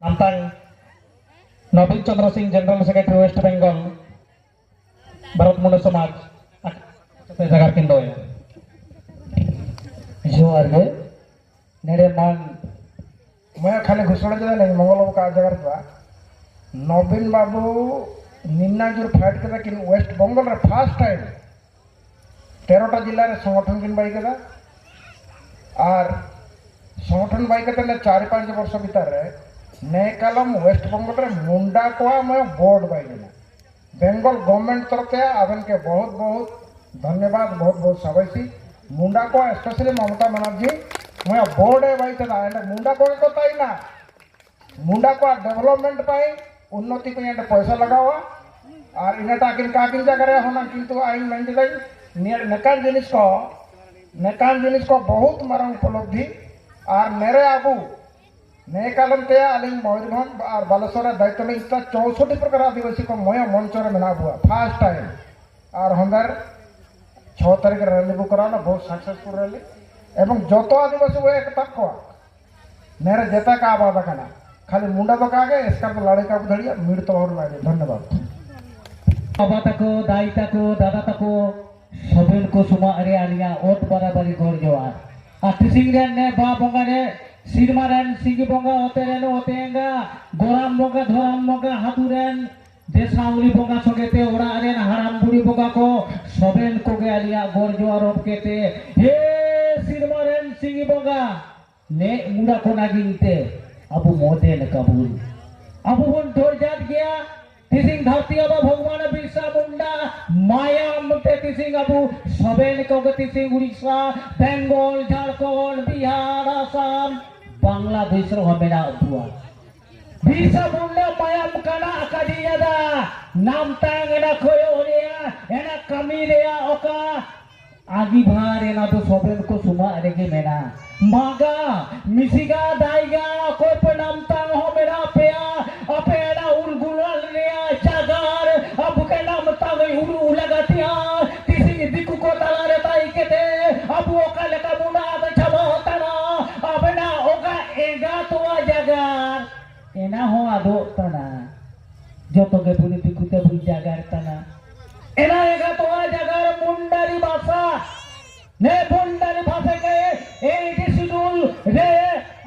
Antang Nobin Chandra Singh, General Secretary West Bengal, Bharat Munda Samaj, Jagar Kindoya. जोहार गे नेड़े मान मैं खाली घोषणा जगह नहीं मंगल का जगह था नवीन बाबू निम्नाजुर फाइट करता कि वेस्ट बंगाल रे फर्स्ट टाइम 13टा जिला रे संगठन किन बाई कदा और संगठन बाई करते ने 4-5 वर्ष भीतर रे ने कलम वेस्ट बंगाल रे मुंडा को मैं बोर्ड बाई देना बेंगल गवर्नमेंट तरफ से आवन के बहुत बहुत धन्यवाद बहुत बहुत शाबाशी मुंडा को स्पेशली ममता बनर्जी मैं बोर्ड है भाई तना मुंडा को ताई ना मुंडा को डेवलपमेंट पाई उन्नति को यहाँ पैसा लगावा और इन्हें ताकिन काकिन जगह होना किंतु आइन मेंट दाई नेकान जिनिस को बहुत मारा उपलब्धि और मेरे आबू ने कालम ते आलिंग मयूरभंज और बालेश्वर दायित्व में इतना 64 प्रकार आदिवासी को मैं मंच में मेना हुआ फर्स्ट टाइम और हमारे 6 तारीख रैली बुक कराना बहुत सक्सेसफुल रैली एवं जो आदिवासी वो एक तक को मेरे जेता का आबाद करना खाली मुंडा तो का गए इसका तो लड़ाई का बुधड़िया मीड तो और लागे धन्यवाद बाबा तको दाई तको दादा तको सबेन को सुमा अरे आलिया ओट बराबरी गोर जोआर अतिसिंग रे ने बा बंगा ने सिरमा रेन सिंगी बंगा होते रेन होतेंगा गोराम बंगा धोराम बंगा हातुरेन देसाउली बंगा सोगेते ओरा रेन हराम बुड़ी बंगा को सबेन को गे आलिया गोर जोआर ओप केते हे सिरमा रेन सिंगी बंगा ने मुड़ा को नागिनते अबु मोदे न कबूल अबु बन तोड़ जात गया तिसिंग धरती अब भगवान बिरसा मुंडा माया मुते तिसिंग अबु सबेन को तिसिंग उड़ीसा बेंगल झारखंड बिहार आसाम बांग्लादेश रो हमेना अबुआ बिरसा मुंडा माया मुकाना अकादिया दा नाम तांग एना खोयो रेया एना कमी रेया ओका आगी भार एना तो सबेन को सुमा अरेगे मेना मागा मिसिगा दाइगा कोई पे नाम तांग हो मेरा पेया अपेना उलगुलाल रेया जागर अब के नाम तांग उलू लगातिया किसी दिकु को तला रे ताई के थे अब ओका लेका मुना तो छबा होता ना अबना ओका एगा तो जागर एना हो आदो तना जो तो के पुनी पिकुते बुई जागर तना एना एगा तो जागर मुंडारी भाषा ने मुंडारी भाषा के एक शिड्यूल रे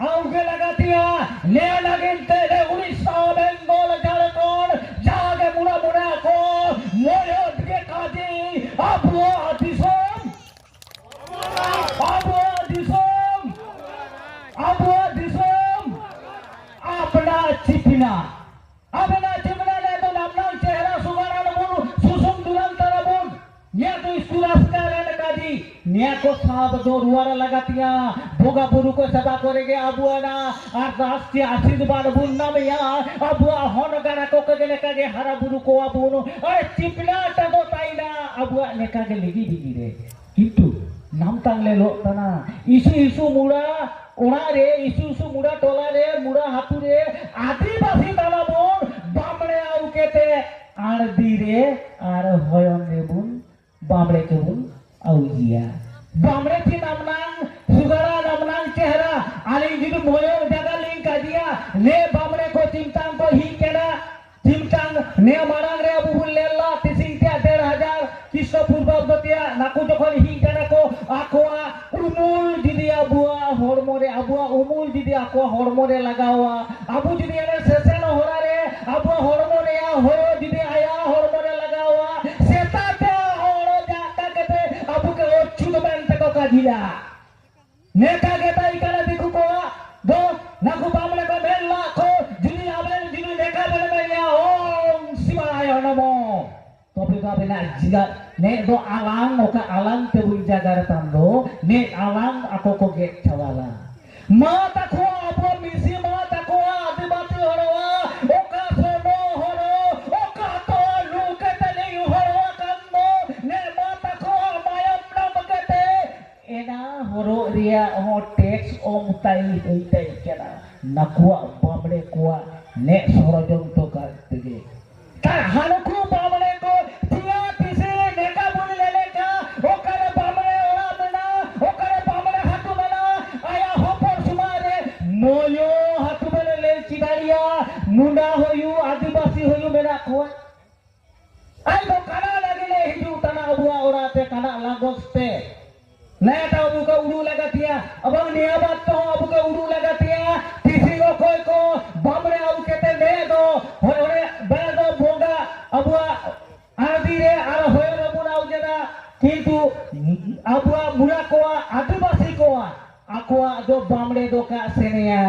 आउगे लगातिया ने लगनते रे उड़ीसा बेंगल झारखंड जागे मुड़ा मुड़ा को मोयद के काजी अबो दिसोम अपना चिपना ले तो नामना चेहरा सुगाना नमुन सुसुम दुलन तरबुन या तो सुरास्का रे काजी निया को साब दो रुआरा लगातिया भोगा बुरु को सभा करेगे अबुआना और राष्ट्रीय आशीर्वाद बुन्ना में या अबुआ होन गाना को कगे कागे हरा बुरु को अबुनो अरे चिपना तदो ताइना अबुआ ने कागे लिगी बिगी रे किंतु नाम तांगले लो तना इसु मुड़ा ओना रे इसु मुड़ा टोला रे मुड़ा हातु रे आदिवासी ताना बोन बामणे आउ केते आरदी रे आर होयन रे बुन बामणे के बुन आउजिया बामरे थी नामनांग सुगरा नामनांग चेहरा आली जिदु मोयो जगा लिंक काजिया ने बामरे को चिमटांग को ही केना चिमटांग ने मारांग रे अबु बुल्लेला तिसिंग त्या 1500 किसो पूर्वगतिया नाकु जखन ही केना को आकोआ उमुल जिदि अबुआ हरमोरे अबुआ उमुल जिदि आकोआ हरमोरे लगावा अबु जिदि एने सेसेन होरा रे अबुआ हरमोरे या होयो जिदि आया हरमोरे लगावा सेताते होरो जाता केते अबु के ओछुद बेंते को काजिला नेका गेता इकाला दिखु को दो नाकु बामले को मेला को जिदि आबेन जिदि नेका बेले मेया ओम शिवाय नमो तोपे का बेना जिगा ने दो alang oka alang tebu jagar tando ne alang ako ko get chawala mata ko apo misi mata ko adibati horowa oka sono horo oka to lukete ni horowa kando ne mata ko mayam namkete ena horo ria ho tax om tai tai kena nakua bamre kuwa ne sorojong to ka tege ta hanaku bamre ko tiya pise neka buni leleka okare bamre ora mena okare bamre hatu mena aya hopor sumare moyo hatu mena le chidariya मुंडा होयु आदिवासी होयु मेरा को आई तो काना लगे हिजू तना अबुआ ओराते काना लागोस्ते नया ता अबु का उड़ू लगातिया अब निया बात तो अबु का उड़ू लगातिया तीसरी को बामरे अबु केते ले दो होरे बे दो बोगा अबुआ आदि रे आर होय रबुना उजेदा किंतु अबुआ मुरा को आदिवासी को आकोआ दो बामरे दो का सेनिया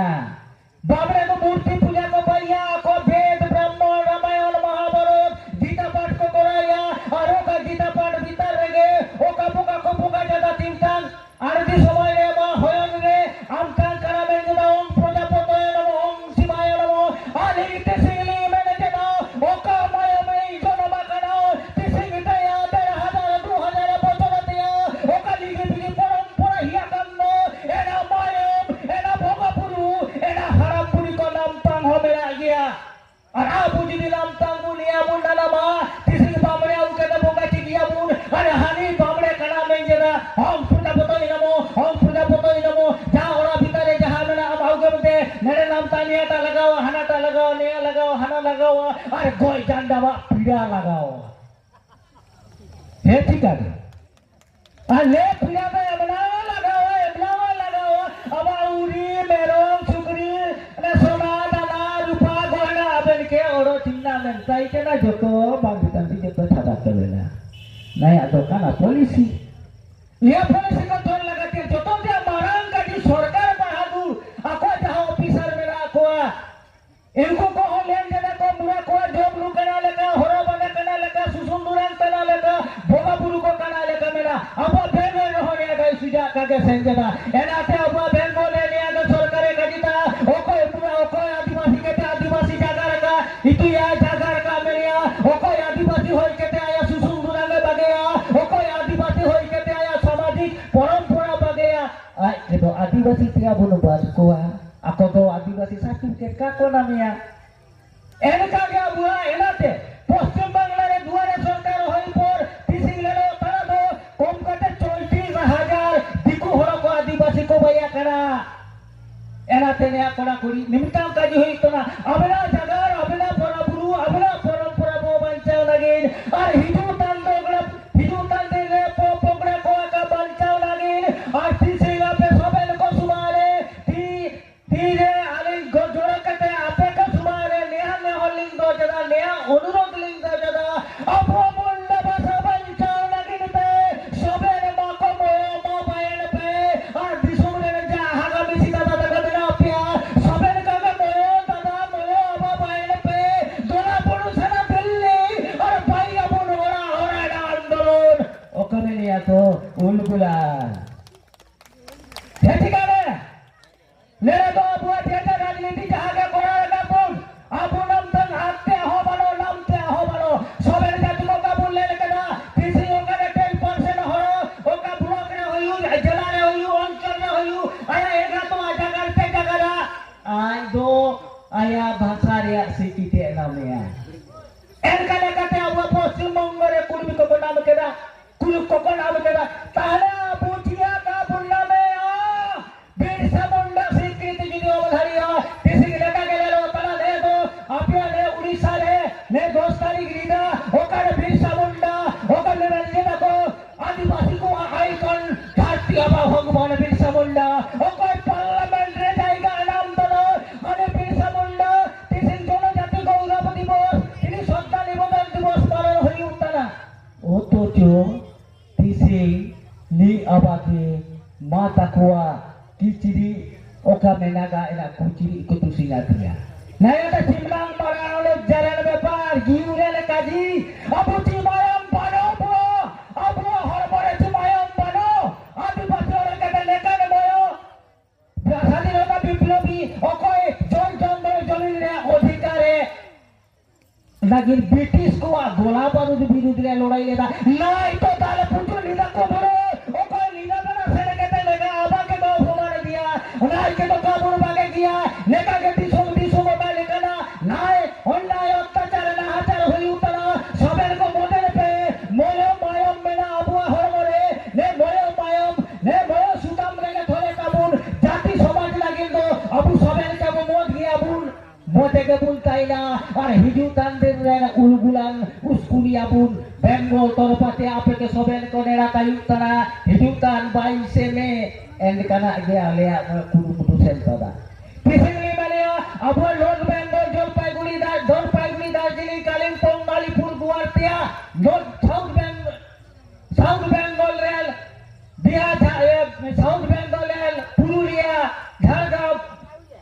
बामरे दो मूर्ति पूजा को भैया को वेद ब्राह्मण रामायण महाभारत गीता पाठ को कराया और का गीता पाठ भीतर रगे ओ का बुका ज्यादा तीर्थान आरती समय रे मा होयन रे आमतान करा में ओम प्रजापतये नमो ओम शिवाय नमो आलिते सिंगली में जना ओ का माया में जन्म करा तिसिंग दया 1000 2000 बचन दिया ओ का लिगे बिगे परंपरा हिया कन्नो एना मायम एना भोगापुरु एना हरामपुरी को नाम तांग हो मेरा गया और आबू जी नाम तांग बुनिया मुंडा नामा तिसिंग बामरे आउ के भोगा चिगिया मुन अरे हानि बामरे कना में जना ओम प्रजापतये नमो ओम प्रजापतये नमो जा ओरा भीतरे जहां मेरा अब आउ के मते मेरे नाम तानिया ता लगाओ हना ता लगाओ निया लगाओ हना लगाओ अरे गोई जांडावा पीड़ा लगाओ हे ठीक है अले पीड़ा में बनावा लगाओ अब उरी मेरों सुकरी ने सोना दाना रूपा गहना आबेन के ओरो चिन्ना में ताई के ना जोतो बांधितान ती जोतो छाड़ा करेला नया दुकान पॉलिसी ये पॉलिसी को तोड़ लगाती है जोतो जे मारांग का जी सरकार बहादुर आको जहां ऑफिसर मेरा आको इनको को हो लेन देना को मुरा को जॉब लू कना लेका होरा बना कना लेका सुसुंदुरान कना लेका भोगापुरु को कना लेका मेरा अब बेन रहो ने गई सुजा का के संजना एनाते अब बेन बोले ने आगे सरकारे कजिता ओको पूरा ओको आदिवासी के आदिवासी जागा रखा इतु या जागा रखा मेरिया ओको आदिवासी होई के आया सुसुंदुरान में बगेया ओको आदिवासी होई के आया सामाजिक परंपरा बगेया आई तो आदिवासी तिया बुनु बास को ako do आदिवासी सर्टिफिकेट का को नामिया एनका गया बुआ एनाते पश्चिम बांग्ला रे दुआरे सरकार होई पर तिसिंग लेलो तारा दो कम कटे 34000 दिकु होरा को आदिवासी को भैया करा एनाते ने कोना कुड़ी निमिताम काजी होई तोना अबला जगार अबला परबुरु अबला परंपरा बो बंचाव लगिन और हिजू ताल दे रे पोगड़ा को का बंचाव लगिन और तिसिंग पे सबेन को सुमारे धीरे आलिंग जोड़ा कटे आपे का सुमारे नेहा ने होलिंग दो जदा नेहा अनुरोध लिंग दो जदा अपो मुंडा बसा बंचाव लगिन पे सबे ने माको मो बायन पे और दिसुम ने जा हागा मिसी दादा गदना पिया सबे ने का दादा अबा बायन पे दोना पुरुष ना दिल्ली और भाई अबुन होरा आंदोलन ओकने लिया तो उलगुला हे ठिकाने मेरे तो अबुआ थिएटर राजनीति जहां के कोरा लगा बोल अब नाम तन हाथे हो बनो सबे जाति को का बोल ले लेना किसी ओका ने 10% हो ओका ब्लॉक रे होयु जिला रे होयु अंचल रे होयु आया एगा तो जगह पे जगह आई दो आया भाषा रे सिटीते नामया एनका लेकाते अबुआ पश्चिम बंग रे कुर्मी को नाम केदा कुल को नाम केदा ताले पूछिया का बुल्ला में बिरसा मुंडा स्वीकृति जी अवधारिया किसी लेका के ले तना ले दो आपिया ले उड़ीसा ले 2 तारीख रीदा ओकर बिरसा मुंडा ओकर ले रंजना को आदिवासी को आइकन घाटी अबा भगवान बिरसा मुंडा ओकर पार्लियामेंट रे जाएगा नाम दलो माने बिरसा मुंडा किसी दोनों जाति गौरव दिवस इनी श्रद्धा निवेदन दिवस पालन होई उतना ओ तो जो किसी नी अबाके माता कुआ किचiri oka menaga ena kuciri ikut usingatia naya ta simlang parang le jalan bepar giure le kaji abu cimayam pano bro abu horbore cimayam pano adibasi ore kata leka ne boyo biasani lota biplobi okoy jon jomil re adhikare lagir british ko gola barud birudh re lodai leda nai to tale putu lida ko bro okoy lida bana sele kata lega aba ke do नाय के तो काबूर बागे किया नेका के दिसो mobile लेकना नाय अन्याय अत्याचार ना हाचार होई उतना सबेर को मोदेर पे मोयो मायम मेना अबुआ हरमरे ने मोयो सुदाम रे थोड़े काबूर जाति समाज लागिल दो अबु सबेर के मोद गया बुन मोते के bun taina ar hijutan den rena ulgulan uskulia bun Bengal torpate apeke soben konera kayutana hijutan 22 Mei and kana ge alea kudu kudu sentada Recently Malia our North Bengal Jalpaiguri Darjeeling Kalimpong Alipur Guwahati South Bengal Rail Bihar South Bengal Rail Purulia Jharkhand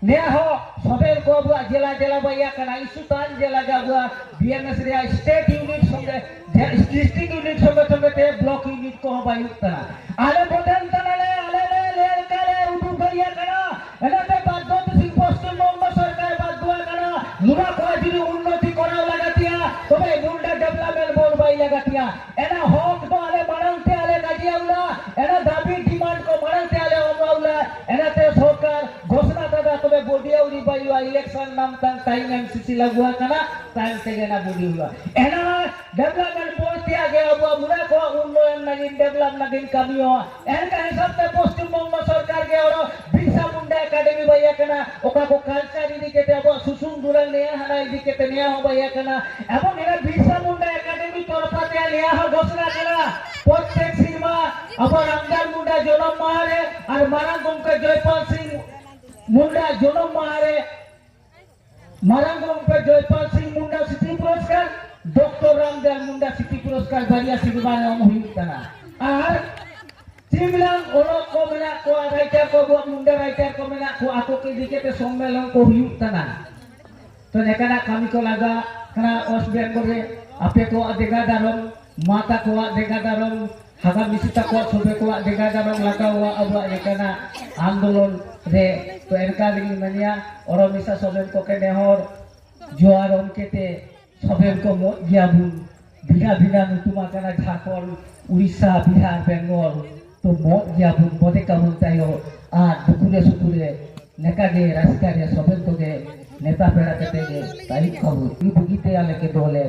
Neho Sober ko abua jela baya kana isutan jela gabua BMS rea state unit songe district unit songe te block unit ko bayutana ale bodan tanale ale kale udu baya kana enate badot sing postul nomor sarkar badua kana mura ko jini unnoti kora lagatia tobe munda development bol bai lagatia ena hok to ale marante ale gajiaula ena dabi demand ko marante ale omraula enate sarkar ঘোষণা দাদা তবে বডিয়া উড়ি বাইয়া election নাম তান time MCC লাগুয়া কানা time থেকে না body হুয়া এনা ডেভেলপমেন্ট পড়তে আগে আবু মুরা কো উন্নয়ন নাগিন ডেভেলপ নাগিন কামিও এর কা হিসাবতে পশ্চিমবঙ্গ সরকার কে ওর বিরসা মুন্ডা একাডেমি বাইয়া কানা ওকা কো কালচার ইদিকেতে আবু সুসুম দুরাল নিয়া হানা ইদিকেতে নিয়া হ বাইয়া কানা এবং এরা বিরসা মুন্ডা একাডেমি তরফাতে নিয়া হ ঘোষণা কানা প্রত্যেক সিনেমা আবার আমদার মুন্ডা জনম মারে আর মারাং গমকে জয়পাল সিং मुंडा जनम मारे मारांगम पे जयपाल सिंह मुंडा सिटी पुरस्कार डॉक्टर रामदयाल मुंडा सिटी पुरस्कार बारिया सिगबान हम हुइताना आर चिमलांग ओरो को मेना को राइटर को मुंडा राइटर को मेना को आको के दिकेते सम्मेलन को हुइताना तो नेकाना कमी को लगा kana West Bengal रे आपे को देगा दारम माता को देगा दारम हागा मिसिता को सोबे को देगा दारम लगा हुआ अब एकना आंदोलन रे तो एनका लिंग मनिया और मिसा सोबेन को के नेहर जोआर केते सोबेन को गियाबु बिना नुतुमा kana झारखंड उड़ीसा बिहार बेंगल तो मत गियाबु बदे काबुन तायो आ दुकुरे नेका गे रास्ता रे सोबेन को गे नेता पेड़ा केते गे तारीख खबर ई बुगीते आले के दोले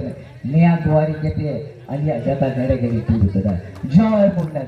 नया दुआरी केते आलिया जाता गड़े गड़ी तू जय मुंडा।